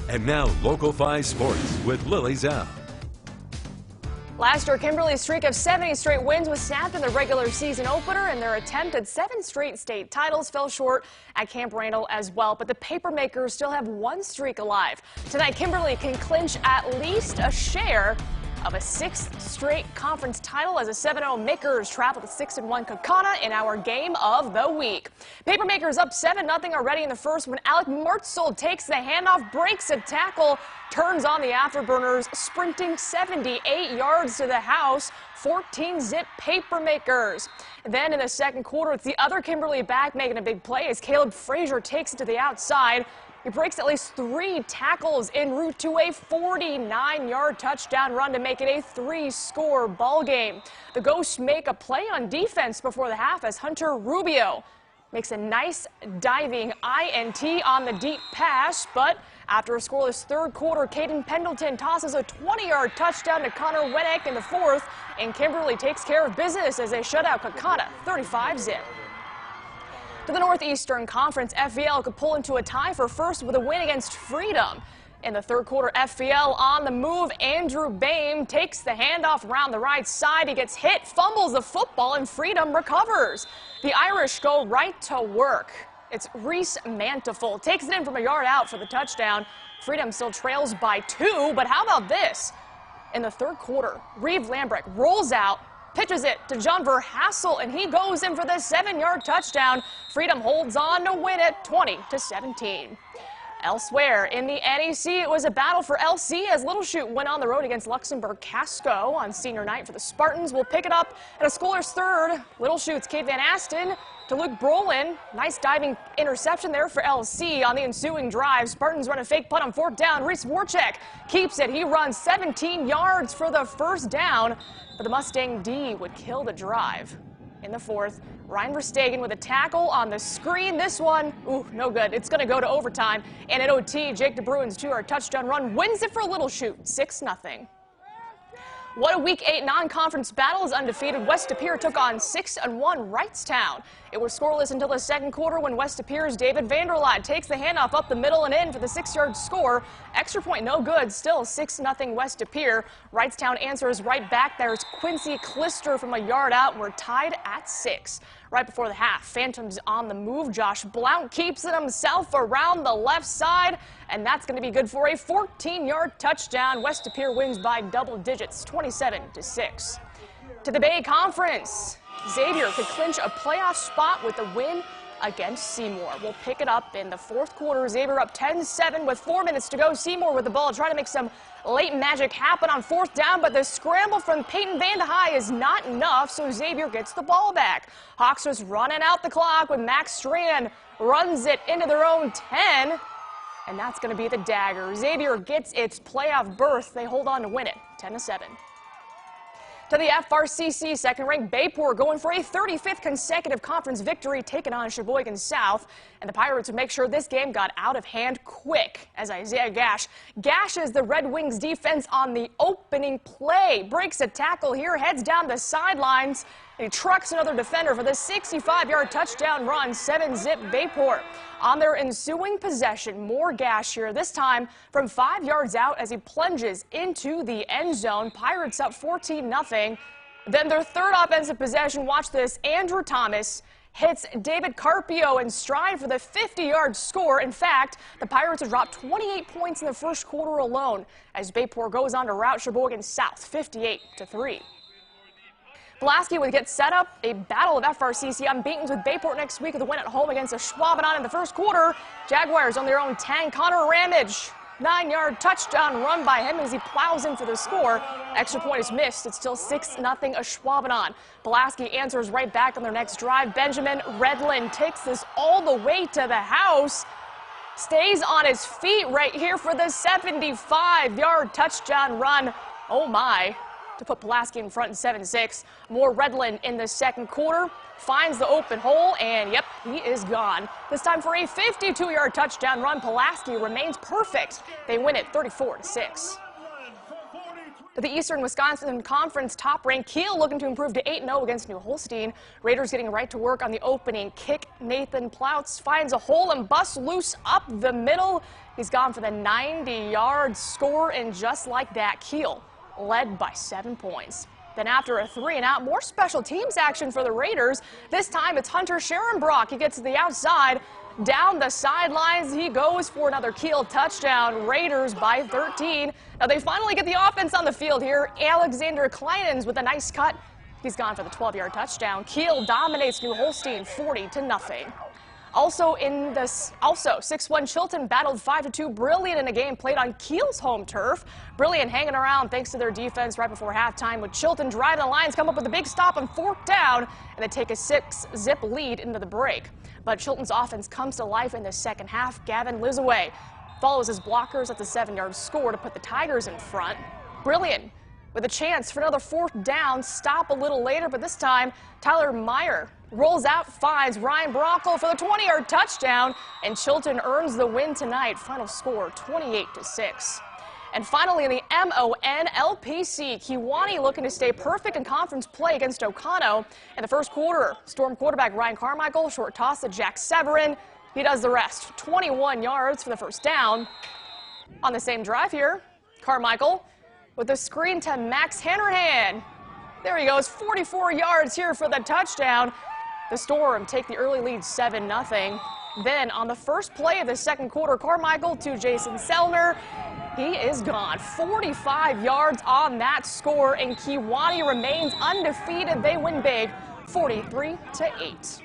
And now, Local 5 Sports with Lily Zhao. Last year, Kimberly's streak of 70 straight wins was snapped in the regular season opener, and their attempt at 7 straight state titles fell short at Camp Randall as well. But the Papermakers still have one streak alive. Tonight, Kimberly can clinch at least a share of a 6th straight conference title as the 7-0 Makers travel to 6-1 Kaukauna in our game of the week. Papermakers up 7-0 already in the first when Alec Martzold takes the handoff, breaks a tackle, turns on the afterburners, sprinting 78 yards to the house, 14-zip Papermakers. Then in the second quarter, it's the other Kimberly back making a big play as Caleb Frazier takes it to the outside. He breaks at least 3 tackles en route to a 49-yard touchdown run to make it a 3-score ball game. The Ghosts make a play on defense before the half as Hunter Rubio makes a nice diving INT on the deep pass, but after a scoreless third quarter, Caden Pendleton tosses a 20-yard touchdown to Connor Wennick in the fourth, and Kimberly takes care of business as they shut out Kaukauna 35-zip. To the Northeastern Conference, FVL could pull into a tie for first with a win against Freedom. In the third quarter, FVL on the move. Andrew Boehm takes the handoff around the right side. He gets hit, fumbles the football, and Freedom recovers. The Irish go right to work. It's Reese Manteful takes it in from a yard out for the touchdown. Freedom still trails by 2, but how about this? In the third quarter, Reeve Lambrecht rolls out, pitches it to John Verhassel, and he goes in for the 7-yard touchdown. Freedom holds on to win it 20-17. Elsewhere in the NEC, it was a battle for LC as Little Chute went on the road against Luxembourg Casco on senior night for the Spartans. We'll pick it up at a scoreless third. Little Chute's Kate Van Asten to Luke Brolin. Nice diving interception there for LC on the ensuing drive. Spartans run a fake punt on 4th down. Reese Warchek keeps it. He runs 17 yards for the first down, but the Mustang D would kill the drive. In the fourth, Ryan Verstegen with a tackle on the screen. This one, no good. It's going to go to overtime. And at OT, Jake DeBruin's 2-yard touchdown run wins it for Little Chute, 6-0. What a Week 8 non-conference battle as undefeated West De Pere took on 6-1 Wrightstown. It was scoreless until the second quarter when West De Pere's David Vanderlaat takes the handoff up the middle and in for the 6-yard score. Extra point no good, still 6-0 West De Pere. Wrightstown answers right back. There's Quincy Klister from a yard out, and we're tied at 6. Right before the half, Phantoms on the move. Josh Blount keeps it himself around the left side, and that's going to be good for a 14-yard touchdown. West De Pere wins by double digits, 27-6. To the Bay Conference, Xavier could clinch a playoff spot with a win against Seymour. We'll pick it up in the fourth quarter. Xavier up 10-7 with 4 minutes to go. Seymour with the ball, trying to make some late magic happen on 4th down, but the scramble from Peyton Vandehei is not enough, so Xavier gets the ball back. Hawks just running out the clock when Max Strand runs it into their own 10, and that's going to be the dagger. Xavier gets its playoff berth. They hold on to win it, 10-7. To the FRCC, second-ranked Bayport going for a 35th consecutive conference victory, taking on Sheboygan South. And the Pirates would make sure this game got out of hand quick as Isaiah Gash gashes the Red Wings defense on the opening play. Breaks a tackle here, heads down the sidelines. He trucks another defender for the 65-yard touchdown run, 7-zip Bayport. On their ensuing possession, more Gash here, this time from 5 yards out as he plunges into the end zone. Pirates up 14-0. Then their third offensive possession, watch this, Andrew Thomas hits David Carpio in stride for the 50-yard score. In fact, the Pirates have dropped 28 points in the first quarter alone as Bayport goes on to rout Sheboygan South 58-3. Pulaski would get set up a battle of FRCC unbeaten with Bayport next week with a win at home against ASHWAUBENON in the first quarter. Jaguars on their own 10. Connor Ramage, 9-yard touchdown run by him as he plows in for the score. Extra point is missed. It's still 6-0 ASHWAUBENON. Pulaski answers right back on their next drive. Benjamin Redland takes this all the way to the house. Stays on his feet right here for the 75-yard touchdown run. Oh my. To put Pulaski in front in 7-6. More Redland in the second quarter. Finds the open hole, and yep, he is gone. This time for a 52-yard touchdown run. Pulaski remains perfect. They win it 34-6. The Eastern Wisconsin Conference top-ranked KIEL looking to improve to 8-0 against New Holstein. Raiders getting right to work on the opening kick. Nathan Plouts finds a hole and busts loose up the middle. He's gone for the 90-yard score, and just like that, KIEL led by 7 points. Then after a 3-and-out, more special teams action for the Raiders. This time it's Hunter Scherenbrock. He gets to the outside. Down the sidelines he goes for another KIEL touchdown. Raiders by 13. Now they finally get the offense on the field here. Alexander Kleinens with a nice cut. He's gone for the 12-yard touchdown. KIEL dominates New Holstein 40-0. Also 6-1 Chilton battled 5-2 Brillion in a game played on KIEL's home turf. Brillion hanging around thanks to their defense right before halftime, with Chilton driving the lines, come up with a big stop on 4th down, and they take a 6-zip lead into the break. But Chilton's offense comes to life in the second half. Gavin Lizaway follows his blockers at the 7-yard score to put the Tigers in front. Brillion with a chance for another 4th down, stop a little later, but this time Tyler Meyer rolls out, finds Ryan Brockle for the 20-yard touchdown, and Chilton earns the win tonight. Final score 28-6. And finally in the MONLPC, Kewanee looking to stay perfect in conference play against Kaukauna. In the first quarter, Storm quarterback Ryan Carmichael, short toss to Jack Severin. He does the rest, 21 yards for the first down. On the same drive here, Carmichael with a screen to Max Hanrahan. There he goes, 44 yards here for the touchdown. The Storm take the early lead 7-0. Then on the first play of the second quarter, Carmichael to Jason Selner. He is gone. 45 yards on that score, and Kewanee remains undefeated. They win big, 43-8.